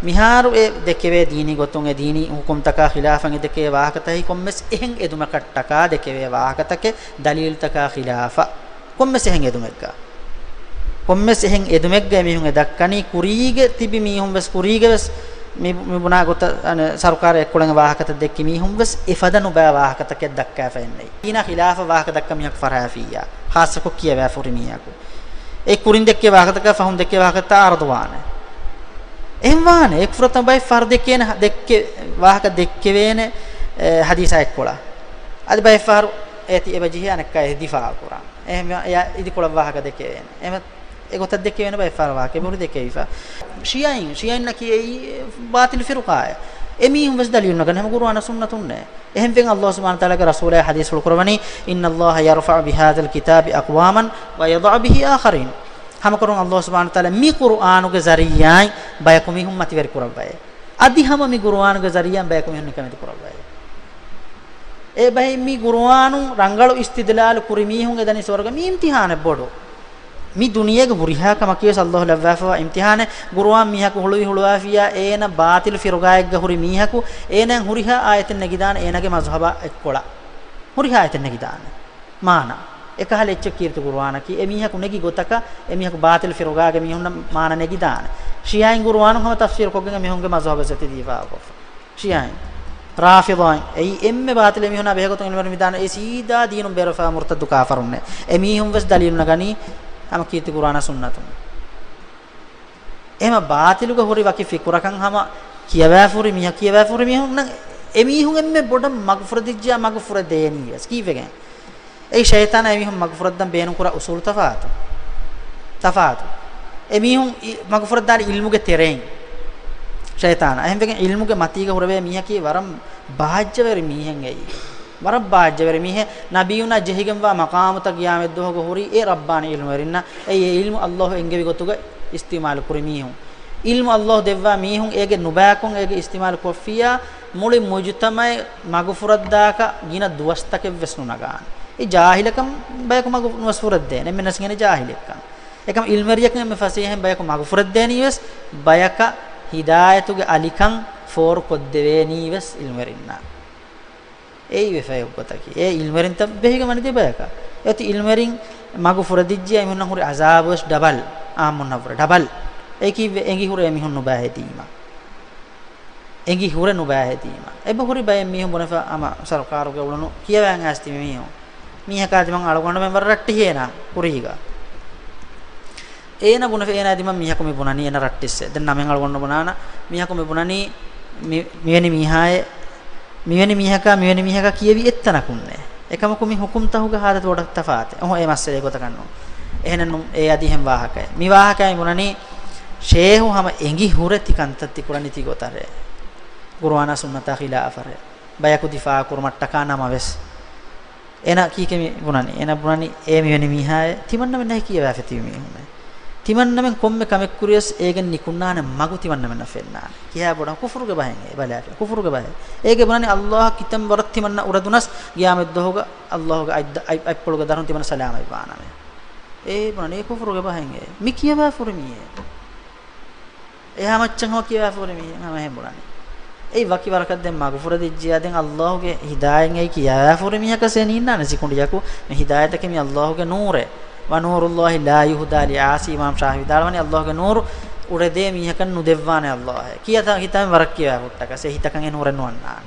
මිහාරු ඒ දෙකේ දීනි ගොතුන් ඒ දීනි හුකුම් තකා ඛිලාෆන් ඒ දෙකේ වාහකතයි කොම්මස් එහෙන් එදුම කට්ටකා දෙකේ වාහකතක දලීල් තකා ඛිලාෆා කොම්මස් එහෙන් එදුමෙක්ගා කොම්මස් එහෙන් එදුමෙක්ගා මිහුන් එදක්කනි කුරීගේ තිබි මිහුන් බස් කුරීගේ බස් මිබුනා ගොත සරකාර එක්කොලංග වාහකත දෙක්කි මිහුන් බස් ඉෆදනු බා වාහකතක දක්කා ෆෙන්නේ ඊනා ඛිලාෆා වාහක දක්ක මිහක් ෆරාෆියා ખાસકો කියවා ෆුරි මියාකු ඒ කුරින් දෙක්කේ වාහකතක ෆහුන් දෙක්කේ වාහකත අර්දවාන එහෙම වාන එක් ෆරතම් බයි ෆර්ද කියන දෙක්කේ වාහක දෙක්කේ වේන හදීස එක්කොලා අද බයි ෆාරු ඒති එබජිහානක කයි දිෆා කුරාන් එහෙම යා ඉදි කොළ වාහක දෙකේ වේන එහෙම ඒගොත දෙකේ වෙන බයි ෆාරු වාහකේ බුරු දෙකේ ඉෆා ෂියයින් නකී බාතිල් ෆිරුකාය එමීහුම් වස් දලීල් නගන හැම කුර්ආන සුන්නතුන්නේ එහෙම වෙන් අල්ලාහ් සුබ්හානහු තාලාගේ රසූලයි හදීස් වල කුර්ආනි ඉන්නල්ලාහ යර්ෆഉ බිහාදල් කිතාබි අක්වාමන් වයදඋ බිහි ආඛරින් හැම කරුන් අල්ලාහ් සුබ්හානහු තාලා මි කුර්ආනුගේ zariyaයි බයකු මිහුම් මතිවර කුරබ්බය අදි හැම මි කුර්ආනුගේ zariyan බයකු මිහුම් නිකමෙති කුරබ්බය ඒ බයි මි කුර්ආනු රංගලු ඉස්තිදලාල් කුරිමීහුම් එදනි ස්වර්ග මි ඉම්තිහාන බොඩු mi duniyage huriha kama kiyo sallallahu lawafa imtihane guruwan mihaku hului huluafiya ena batil firugaegga huri mihaku enen huriha ayaten negidana enage mazhaba ekkola huriha ayaten negidana mana ekahale ecche kirtu guruwana ki emihaku negi gotaka emihaku batil firugaage mihunna mana negidana shiyain guruwanu hama tafsir kogenga mihunge mazhaba seti diva ko shiyain rafidain ei emme batil mihunna behegotun ilmer midana e sida dinum berafa murtad kafirunne emihum wes dalilun gani ama kiti qur'ana sunnatun ema baatiluga hori waki fikurakan hama kiyawa furi mihun nan emihun emme bodam magfuradijja magfura deeni skivegen ei shaytan emihun magfurad dan beenu kura usul tafaatu emihun magfurad dal ilmuge tereng shaytan ehmegen ilmuge matiga hurave mihaki waram bahajjaveri mihen ei warabbaajjaveri mihe nabiyuna jehigemwa maqamata qiyameddogo huri e rabbani ilmu werinna e ilmu allah engevi gotuga istimal kuri mihun ilmu allah devwa mihun ege nubakun ege istimal kofiya muli mujtamai magfuraddaaka gina duwastake vesnu nagan e jahilakam bayku magfurad de ne menas ngene jahilekam ekam ilmeriyakam me fasihen bayku magfurad de niwes bayaka hidayatuge alikan for koddeve niwes ilmerinna ei wefay ubataki e ilmerin tabbehiga manide bayaka eti ilmerin magu furadijja emunna huri azabus double amunna fura double eki engi hure emihun no bahedima engi hure no bahedima eba huri bay emihun bonafa ama sarkaruge ulunu kiyawan asti mihun mihakadi man algonda member ratti hena kuriga ena bonafa ena di man mihakumi bonani ena rattisse den namen algonda bonana mihakumi bonani miweni මිවෙනි මිහක කියවි එත්තනකුන්නේ එකම කුමි හුකුම් තහුග හාදත වඩක් තෆාත ඔහො ඒ මස්සලේ ගොත ගන්නෝ එහෙනම් ඒ අදිහෙන් වාහකයි මි වාහකයි මුනනි ෂේහු හැම එංගි හුරති කන්තති කුරණිති ගොතරේ ගුරුවානා සුන්නතා ඛිලාෆරේ බයකු දිෆා කුරමට්ටකා නමවස් එන කීකෙමි මුනනි එන මුනනි ඒ මිවෙනි මිහාය තිමන්න මෙන්න කියවා ෆෙති මිහුනේ තිමන්න මෙන් කොම්මෙ කමෙක් කුරියස් again නිකුන්නාන මගු තිමන්න මෙන්න ෆෙන්නා කියා බොඩ කුෆුරුගේ බහෙන් ඒ බලාට කුෆුරුගේ බහෙ ඒගේ මුනනි අල්ලාහ් කිතම් වරත් තිමන්න උරදුනස් ගියාමෙත් දෝග අල්ලාහ්ගේ අයිප්පලුගේ දරුන් තිමන්න සලාමයි බානමෙ ඒ මුනනි කුෆුරුගේ බහෙන් ඒ මි කියවා ෆුරමියේ එහා මච්චන් හො කියවා ෆුරමියේ මම එහෙම බුණනි ඒ වකි වරකත් දැන් මග ෆුරදිජ්ජියා දැන් අල්ලාහ්ගේ හිදායෙන් ඒ කියවා ෆුරමියක සෙනින්නාන සිකුණ්ඩියකු මේ හිදායතක මේ අල්ලාහ්ගේ නූරේ වනූරුල්ලාහි ලා යුහදා ලිආසි ඉමාම් ශාෆි දාලවනි අල්ලාහ්ගේ නූර් උරදේ මිහකන් නුදෙව්වානේ අල්ලාහ් කියත හිතම වරක් කියවා පුට්ටක සේ හිතකන් ඒ නූරෙන් වන්නා